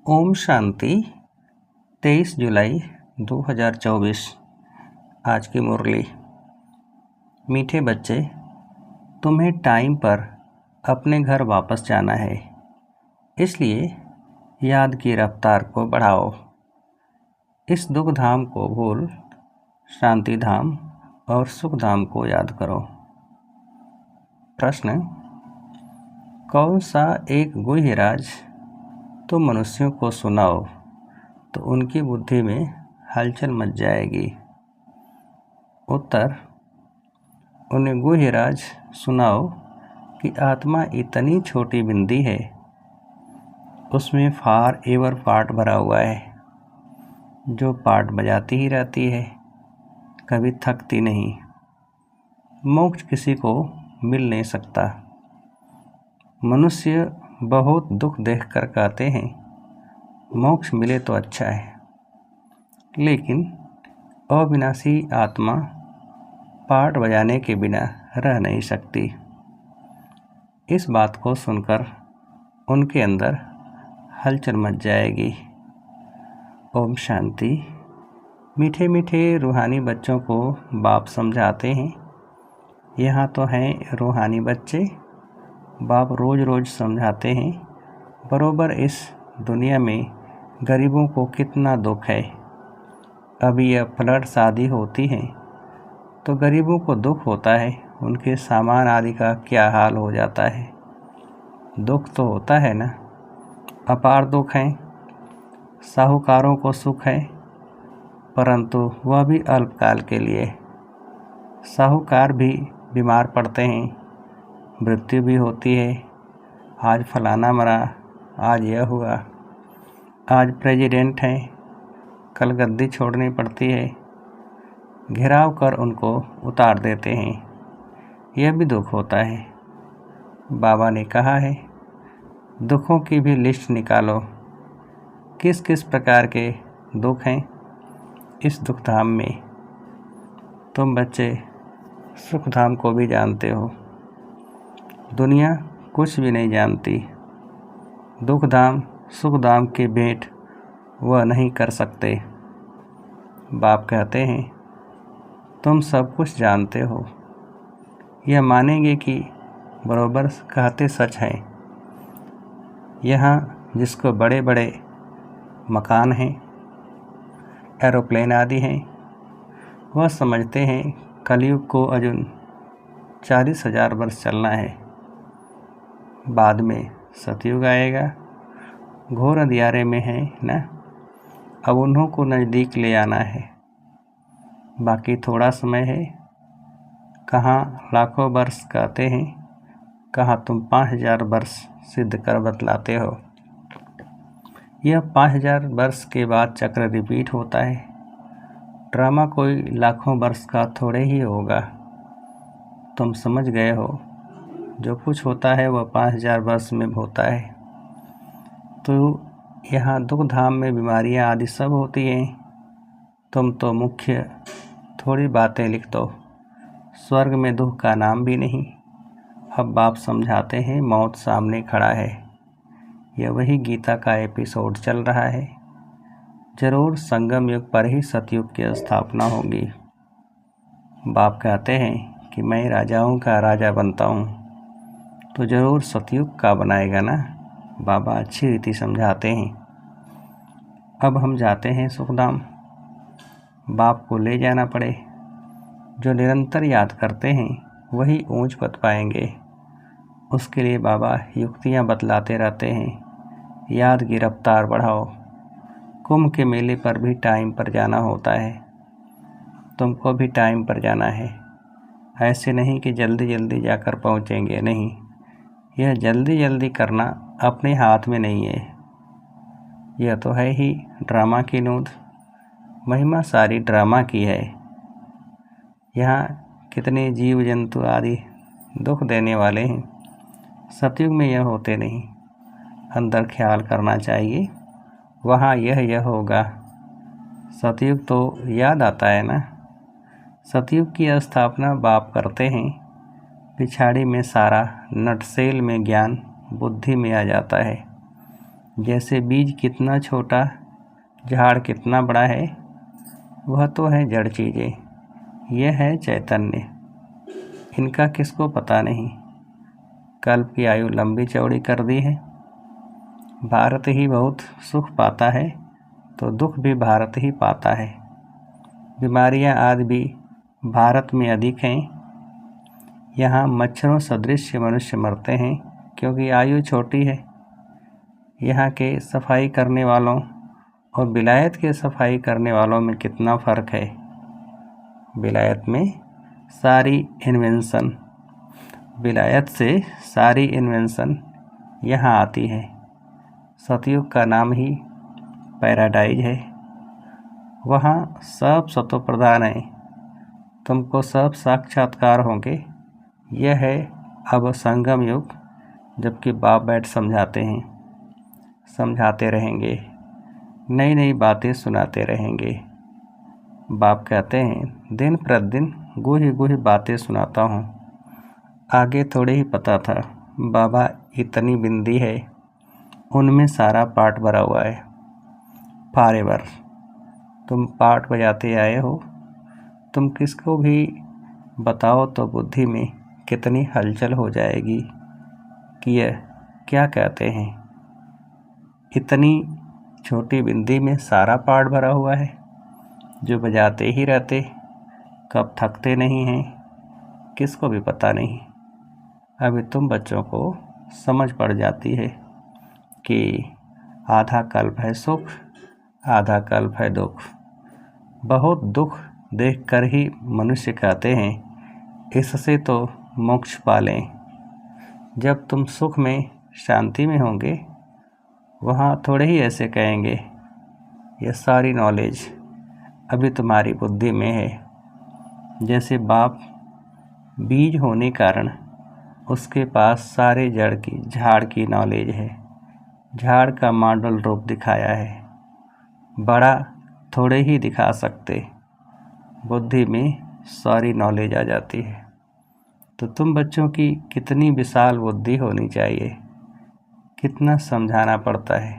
ओम शांति 23 जुलाई 2024। आज की मुरली। मीठे बच्चे, तुम्हें टाइम पर अपने घर वापस जाना है, इसलिए याद की रफ्तार को बढ़ाओ। इस दुख धाम को भूल शांति धाम और सुख धाम को याद करो। प्रश्न: कौन सा एक गुह्यराज तो मनुष्यों को सुनाओ तो उनकी बुद्धि में हलचल मच जाएगी। उत्तर: उन्हें गुह्यराज सुनाओ कि आत्मा इतनी छोटी बिंदी है, उसमें फार एवर पार्ट भरा हुआ है, जो पार्ट बजाती ही रहती है, कभी थकती नहीं। मोक्ष किसी को मिल नहीं सकता। मनुष्य बहुत दुख देखकर कहते हैं मोक्ष मिले तो अच्छा है, लेकिन अविनाशी आत्मा पार्ट बजाने के बिना रह नहीं सकती। इस बात को सुनकर उनके अंदर हलचल मच जाएगी। ओम शांति। मीठे मीठे रूहानी बच्चों को बाप समझाते हैं। यहाँ तो हैं रूहानी बच्चे, बाप रोज़ रोज़ समझाते हैं बरोबर इस दुनिया में गरीबों को कितना दुख है। अभी यह फ्लड शादी होती है तो गरीबों को दुख होता है, उनके सामान आदि का क्या हाल हो जाता है। दुख तो होता है ना, अपार दुख है। साहूकारों को सुख है, परंतु वह भी अल्पकाल के लिए। साहूकार भी बीमार पड़ते हैं, मृत्यु भी होती है। आज फलाना मरा, आज यह हुआ, आज प्रेसिडेंट हैं, कल गद्दी छोड़नी पड़ती है। घेराव कर उनको उतार देते हैं, यह भी दुख होता है। बाबा ने कहा है दुखों की भी लिस्ट निकालो, किस किस प्रकार के दुख हैं इस दुख धाम में। तुम बच्चे सुख धाम को भी जानते हो, दुनिया कुछ भी नहीं जानती। दुख धाम सुख धाम के भेंट वह नहीं कर सकते। बाप कहते हैं तुम सब कुछ जानते हो, यह मानेंगे कि बरोबर कहते सच है। यहाँ जिसको बड़े बड़े मकान हैं, एरोप्लेन आदि हैं, वह समझते हैं कलयुग को अजुन 40,000 वर्ष चलना है, बाद में सतयुग आएगा। घोर अंधियारे में है ना, अब उन्हों को नज़दीक ले आना है। बाकी थोड़ा समय है। कहाँ लाखों वर्ष कहते हैं, कहाँ तुम 5,000 वर्ष सिद्ध कर बतलाते हो। यह 5,000 वर्ष के बाद चक्र रिपीट होता है। ड्रामा कोई लाखों वर्ष का थोड़े ही होगा। तुम समझ गए हो, जो कुछ होता है वह 5,000 वर्ष में होता है। तो यहाँ दुख धाम में बीमारियाँ आदि सब होती हैं। तुम तो मुख्य थोड़ी बातें लिख दो, स्वर्ग में दुख का नाम भी नहीं। अब बाप समझाते हैं मौत सामने खड़ा है। यह वही गीता का एपिसोड चल रहा है। जरूर संगम युग पर ही सतयुग की स्थापना होगी। बाप कहते हैं कि मैं राजाओं का राजा बनता हूँ, तो ज़रूर सतयुग का बनाएगा ना। बाबा अच्छी रीति समझाते हैं। अब हम जाते हैं सुखधाम। बाप को ले जाना पड़े। जो निरंतर याद करते हैं वही ऊंच पद पाएंगे। उसके लिए बाबा युक्तियाँ बतलाते रहते हैं। याद की रफ्तार बढ़ाओ। कुंभ के मेले पर भी टाइम पर जाना होता है, तुमको भी टाइम पर जाना है। ऐसे नहीं कि जल्दी जल्दी जाकर पहुँचेंगे, नहीं। यह जल्दी जल्दी करना अपने हाथ में नहीं है। यह तो है ही ड्रामा की नोद। महिमा सारी ड्रामा की है। यहाँ कितने जीव जंतु आदि दुख देने वाले हैं। सतयुग में यह होते नहीं। अंदर ख्याल करना चाहिए, वहाँ यह होगा। सतयुग तो याद आता है ना। सतयुग की स्थापना बाप करते हैं। पिछाड़ी में सारा नटसेल में ज्ञान बुद्धि में आ जाता है। जैसे बीज कितना छोटा, झाड़ कितना बड़ा है, वह तो है जड़ चीज़ें, यह है चैतन्य। इनका किसको पता नहीं। कल्प की आयु लंबी चौड़ी कर दी है। भारत ही बहुत सुख पाता है तो दुख भी भारत ही पाता है। बीमारियां आज भी भारत में अधिक हैं। यहाँ मच्छरों सदृश मनुष्य मरते हैं क्योंकि आयु छोटी है। यहाँ के सफाई करने वालों और विलायत के सफाई करने वालों में कितना फ़र्क है। विलायत में सारी इन्वेंशन, विलायत से सारी इन्वेंशन यहाँ आती है। सतयुग का नाम ही पैराडाइज है। वहाँ सब सतो प्रधान है, तुमको सब साक्षात्कार होंगे। यह है अब संगम युग, जबकि बाप बैठ समझाते हैं, समझाते रहेंगे, नई नई बातें सुनाते रहेंगे। बाप कहते हैं दिन प्रतिदिन गूढ़ी गूढ़ी बातें सुनाता हूँ। आगे थोड़े ही पता था बाबा इतनी बिंदी है, उनमें सारा पाठ भरा हुआ है। फॉरएवर तुम पाठ बजाते आए हो, तुम किसको भी बताओ तो बुद्धि में कितनी हलचल हो जाएगी कि यह क्या कहते हैं। इतनी छोटी बिंदी में सारा पाठ भरा हुआ है, जो बजाते ही रहते, कब थकते नहीं हैं, किसको भी पता नहीं। अभी तुम बच्चों को समझ पड़ जाती है कि आधा कल्प है सुख, आधा कल्प है दुख। बहुत दुख देखकर ही मनुष्य कहते हैं इससे तो मोक्ष पालें। जब तुम सुख में शांति में होंगे, वहाँ थोड़े ही ऐसे कहेंगे यह सारी नॉलेज अभी तुम्हारी बुद्धि में है। जैसे बाप बीज होने कारण उसके पास सारे जड़ की झाड़ की नॉलेज है। झाड़ का मॉडल रूप दिखाया है, बड़ा थोड़े ही दिखा सकते, बुद्धि में सारी नॉलेज आ जाती है। तो तुम बच्चों की कितनी विशाल बुद्धि होनी चाहिए, कितना समझाना पड़ता है।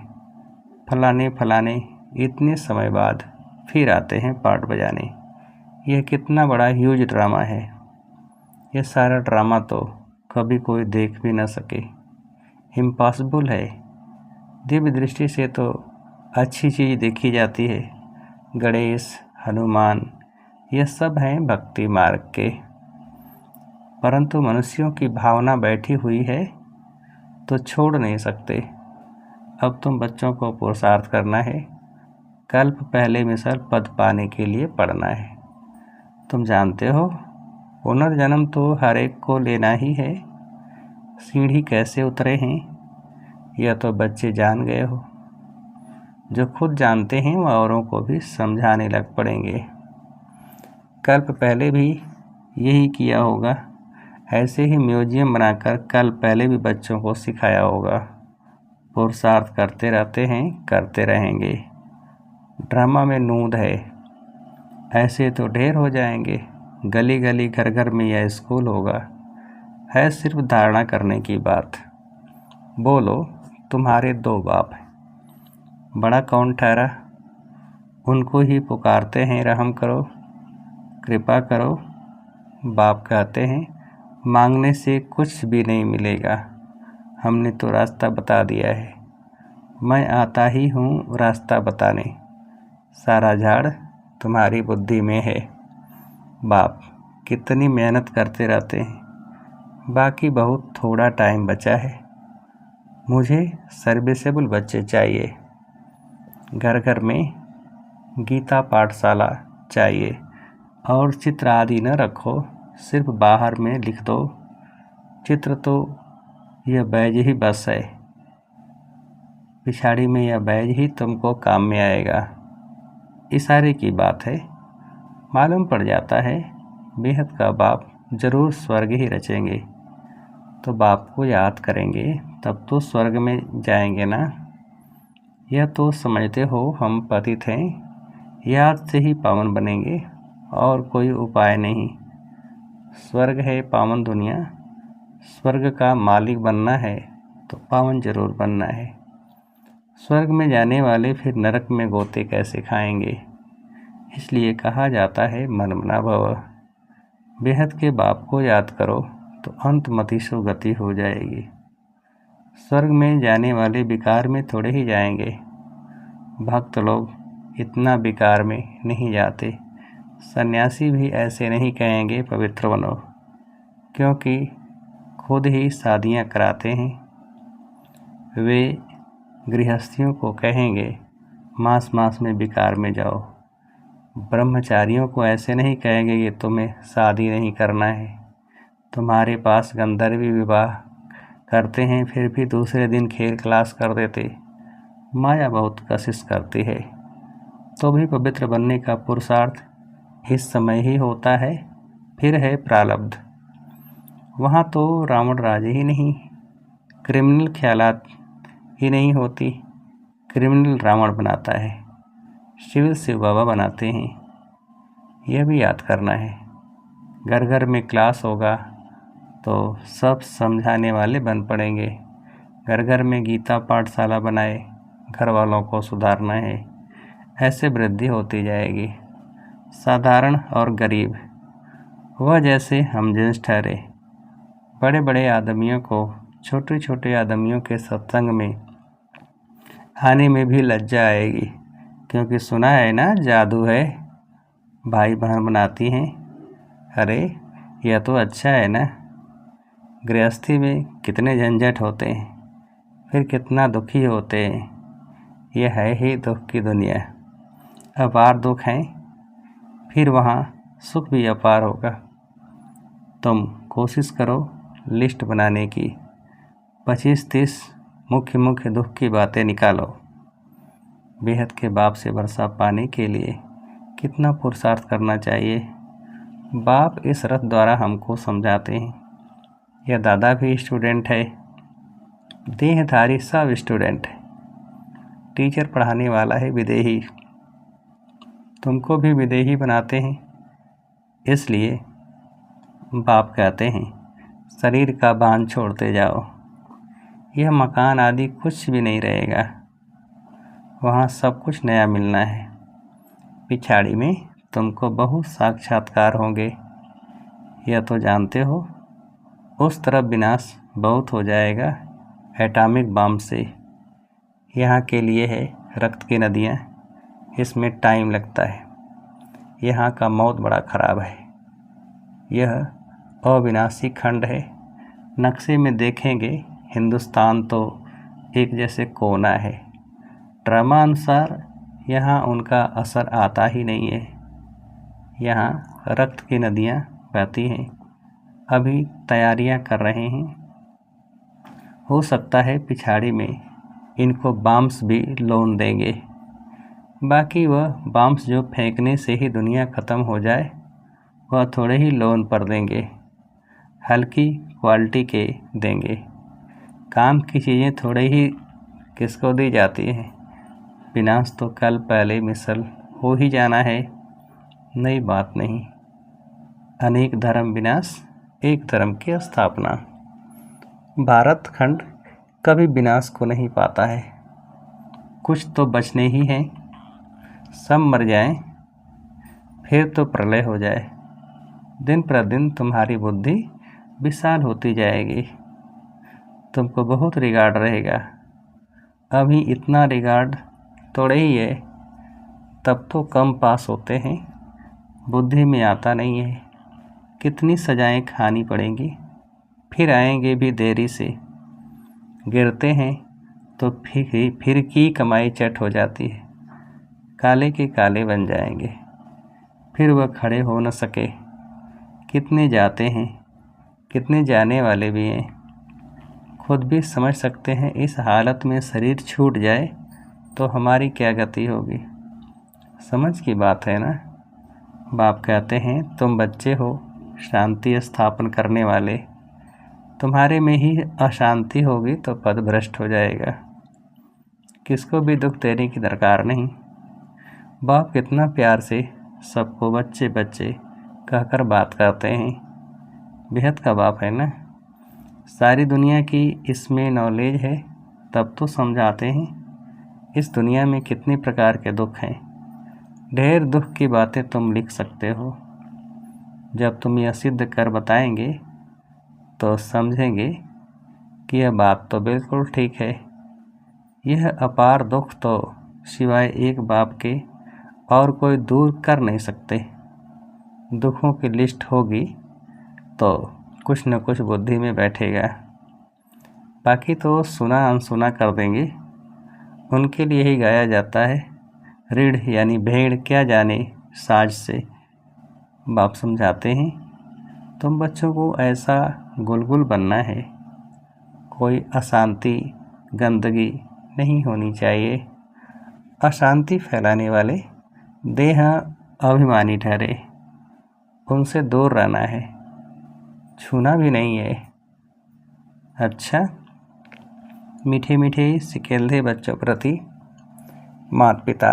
फलाने फलाने इतने समय बाद फिर आते हैं पाठ बजाने। यह कितना बड़ा ह्यूज ड्रामा है। यह सारा ड्रामा तो कभी कोई देख भी न सके, इम्पॉसिबल है। दिव्य दृष्टि से तो अच्छी चीज़ देखी जाती है। गणेश, हनुमान, ये सब हैं भक्ति मार्ग के, परंतु मनुष्यों की भावना बैठी हुई है तो छोड़ नहीं सकते। अब तुम बच्चों को पुरुषार्थ करना है। कल्प पहले मिसल पद पाने के लिए पढ़ना है। तुम जानते हो पुनर्जन्म तो हर एक को लेना ही है। सीढ़ी कैसे उतरे हैं यह तो बच्चे जान गए हो। जो खुद जानते हैं वह औरों को भी समझाने लग पड़ेंगे। कल्प पहले भी यही किया होगा। ऐसे ही म्यूजियम बनाकर कल पहले भी बच्चों को सिखाया होगा। पुरुषार्थ करते रहते हैं, करते रहेंगे। ड्रामा में नूंद है, ऐसे तो ढेर हो जाएंगे। गली गली घर घर में यह स्कूल होगा। है सिर्फ धारणा करने की बात। बोलो तुम्हारे दो बाप हैं, बड़ा कौन ठहरा? उनको ही पुकारते हैं रहम करो, कृपा करो। बाप कहते हैं मांगने से कुछ भी नहीं मिलेगा, हमने तो रास्ता बता दिया है। मैं आता ही हूँ रास्ता बताने, सारा झाड़ तुम्हारी बुद्धि में है। बाप कितनी मेहनत करते रहते हैं। बाकी बहुत थोड़ा टाइम बचा है। मुझे सर्विसेबल बच्चे चाहिए। घर घर में गीता पाठशाला चाहिए। और चित्र आदि न रखो, सिर्फ बाहर में लिख दो। चित्र तो यह बैज ही बस है, पिछाड़ी में यह बैज ही तुमको काम में आएगा। इशारे की बात है। मालूम पड़ जाता है बेहद का बाप जरूर स्वर्ग ही रचेंगे। तो बाप को याद करेंगे तब तो स्वर्ग में जाएंगे ना। यह तो समझते हो हम पतित हैं, याद से ही पावन बनेंगे और कोई उपाय नहीं। स्वर्ग है पावन दुनिया। स्वर्ग का मालिक बनना है तो पावन जरूर बनना है। स्वर्ग में जाने वाले फिर नरक में गोते कैसे खाएंगे। इसलिए कहा जाता है मन मना भव। बेहद के बाप को याद करो तो अंत मति सो गति हो जाएगी। स्वर्ग में जाने वाले विकार में थोड़े ही जाएंगे। भक्त लोग इतना विकार में नहीं जाते। सन्यासी भी ऐसे नहीं कहेंगे पवित्र बनो, क्योंकि खुद ही शादियां कराते हैं। वे गृहस्थियों को कहेंगे मास मास में विकार में जाओ। ब्रह्मचारियों को ऐसे नहीं कहेंगे कि तुम्हें शादी नहीं करना है। तुम्हारे पास गंधर्वी विवाह करते हैं, फिर भी दूसरे दिन खेल क्लास कर देते। माया बहुत कशिश करती है। तो भी पवित्र बनने का पुरुषार्थ इस समय ही होता है। फिर है प्रारब्ध। वहाँ तो रावण राजे ही नहीं, क्रिमिनल ख्यालात ही नहीं होती। क्रिमिनल रावण बनाता है, शिव शिव बाबा बनाते हैं। यह भी याद करना है। घर घर में क्लास होगा तो सब समझाने वाले बन पड़ेंगे। घर घर में गीता पाठशाला बनाए, घर वालों को सुधारना है। ऐसे वृद्धि होती जाएगी। साधारण और गरीब वह जैसे हम जिन्स ठहरे। बड़े बड़े आदमियों को छोटे छोटे आदमियों के सत्संग में आने में भी लज्जा आएगी, क्योंकि सुना है ना जादू है भाई बहन बनाती हैं। अरे यह तो अच्छा है ना। गृहस्थी में कितने झंझट होते हैं, फिर कितना दुखी होते हैं। यह है ही दुख की दुनिया। अपार दुख हैं, फिर वहाँ सुख भी अपार होगा। तुम कोशिश करो लिस्ट बनाने की। 25-30 मुख्य मुख्य दुख की बातें निकालो। बेहद के बाप से वर्षा पाने के लिए कितना पुरुषार्थ करना चाहिए। बाप इस रथ द्वारा हमको समझाते हैं। यह दादा भी स्टूडेंट है, देहधारी सब स्टूडेंट है। टीचर पढ़ाने वाला है विदेही, तुमको भी विदेही बनाते हैं। इसलिए बाप कहते हैं शरीर का बांध छोड़ते जाओ। यह मकान आदि कुछ भी नहीं रहेगा, वहाँ सब कुछ नया मिलना है। पिछाड़ी में तुमको बहुत साक्षात्कार होंगे, यह तो जानते हो। उस तरफ विनाश बहुत हो जाएगा एटॉमिक बम से। यहाँ के लिए है रक्त की नदियाँ, इसमें टाइम लगता है। यहाँ का मौत बड़ा ख़राब है। यह अविनाशी खंड है। नक्शे में देखेंगे हिंदुस्तान तो एक जैसे कोना है। ड्रामा अनुसार यहाँ उनका असर आता ही नहीं है। यहाँ रक्त की नदियाँ बहती हैं। अभी तैयारियाँ कर रहे हैं। हो सकता है पिछाड़ी में इनको बम्स भी लोन देंगे। बाकी वह बम्स जो फेंकने से ही दुनिया ख़त्म हो जाए, वह थोड़े ही लोन पर देंगे, हल्की क्वालिटी के देंगे। काम की चीज़ें थोड़े ही किसको दी जाती हैं। विनाश तो कल पहले मिसल हो ही जाना है, नई बात नहीं। अनेक धर्म विनाश, एक धर्म की स्थापना। भारत खंड कभी विनाश को नहीं पाता है। कुछ तो बचने ही हैं। सब मर जाएं, फिर तो प्रलय हो जाए। दिन प्रतिदिन तुम्हारी बुद्धि विशाल होती जाएगी। तुमको बहुत रिगार्ड रहेगा। अभी इतना रिगार्ड थोड़े ही है, तब तो कम पास होते हैं, बुद्धि में आता नहीं है। कितनी सजाएं खानी पड़ेंगी, फिर आएंगे भी देरी से। गिरते हैं तो फिर की कमाई चट हो जाती है। काले के काले बन जाएंगे, फिर वह खड़े हो न सके। कितने जाते हैं, कितने जाने वाले भी हैं। खुद भी समझ सकते हैं इस हालत में शरीर छूट जाए तो हमारी क्या गति होगी। समझ की बात है ना। बाप कहते हैं तुम बच्चे हो शांति स्थापन करने वाले। तुम्हारे में ही अशांति होगी तो पद भ्रष्ट हो जाएगा। किसको भी दुख देने की दरकार नहीं। बाप कितना प्यार से सबको बच्चे बच्चे कहकर बात करते हैं। बेहद का बाप है ना। सारी दुनिया की इसमें नॉलेज है, तब तो समझाते हैं। इस दुनिया में कितने प्रकार के दुख हैं। ढेर दुख की बातें तुम लिख सकते हो। जब तुम यह सिद्ध कर बताएंगे तो समझेंगे कि यह बात तो बिल्कुल ठीक है। यह अपार दुख तो सिवाय एक बाप के और कोई दूर कर नहीं सकते। दुखों की लिस्ट होगी तो कुछ न कुछ बुद्धि में बैठेगा, बाकी तो सुना अनसुना कर देंगे। उनके लिए ही गाया जाता है, रीढ़ यानी भेड़ क्या जाने साज से। बाप समझाते हैं, तुम बच्चों को ऐसा गुलगुल बनना है, कोई अशांति गंदगी नहीं होनी चाहिए। अशांति फैलाने वाले देह अभिमानी ठहरे, उनसे दूर रहना है, छूना भी नहीं है। अच्छा, मीठे मीठे सिकेल्दे बच्चों प्रति माता पिता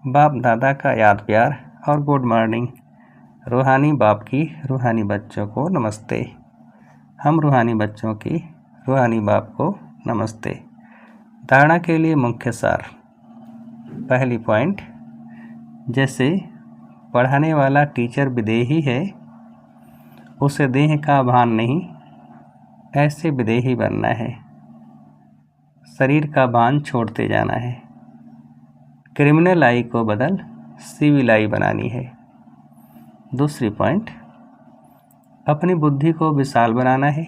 बाप दादा का याद प्यार और गुड मॉर्निंग। रूहानी बाप की रूहानी बच्चों को नमस्ते। हम रूहानी बच्चों की रूहानी बाप को नमस्ते। धारणा के लिए मुख्य सार। पहली पॉइंट, जैसे पढ़ाने वाला टीचर विदेही है, उसे देह का भान नहीं, ऐसे विदेही बनना है। शरीर का भान छोड़ते जाना है। क्रिमिनल आई को बदल सिविल आई बनानी है। दूसरी पॉइंट, अपनी बुद्धि को विशाल बनाना है।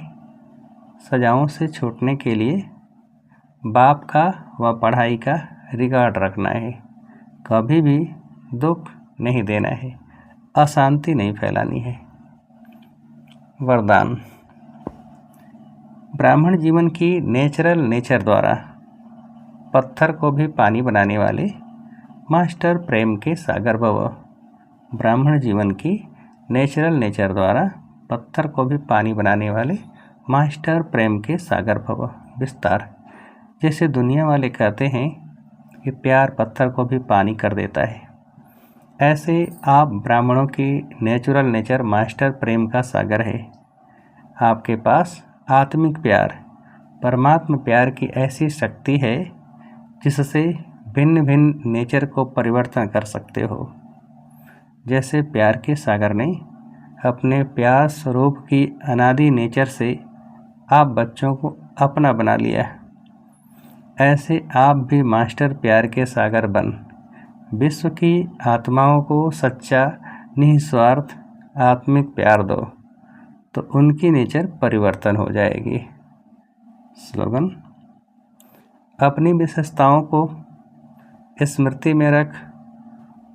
सजाओं से छूटने के लिए बाप का व पढ़ाई का रिकॉर्ड रखना है। कभी भी दुख नहीं देना है, अशांति नहीं फैलानी है। वरदान। ब्राह्मण जीवन की नेचुरल नेचर द्वारा पत्थर को भी पानी बनाने वाले मास्टर प्रेम के सागर भव। ब्राह्मण जीवन की नेचुरल नेचर द्वारा पत्थर को भी पानी बनाने वाले मास्टर प्रेम के सागर भव। विस्तार। जैसे दुनिया वाले कहते हैं कि प्यार पत्थर को भी पानी कर देता है, ऐसे आप ब्राह्मणों की नेचुरल नेचर मास्टर प्रेम का सागर है। आपके पास आत्मिक प्यार, परमात्मा प्यार की ऐसी शक्ति है जिससे भिन्न भिन्न नेचर को परिवर्तन कर सकते हो। जैसे प्यार के सागर ने अपने प्यार स्वरूप की अनादि नेचर से आप बच्चों को अपना बना लिया, ऐसे आप भी मास्टर प्यार के सागर बन विश्व की आत्माओं को सच्चा निस्वार्थ आत्मिक प्यार दो, तो उनकी नेचर परिवर्तन हो जाएगी। स्लोगन। अपनी विशेषताओं को स्मृति में रख,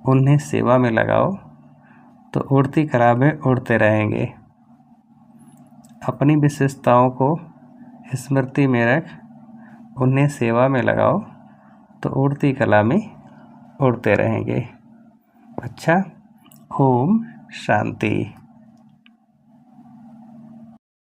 उन्हें सेवा में लगाओ तो उड़ती कला में उड़ते रहेंगे। अपनी विशेषताओं को स्मृति में रख, उन्हें सेवा में लगाओ तो उड़ती कला में उड़ते रहेंगे। अच्छा, ओम शांति।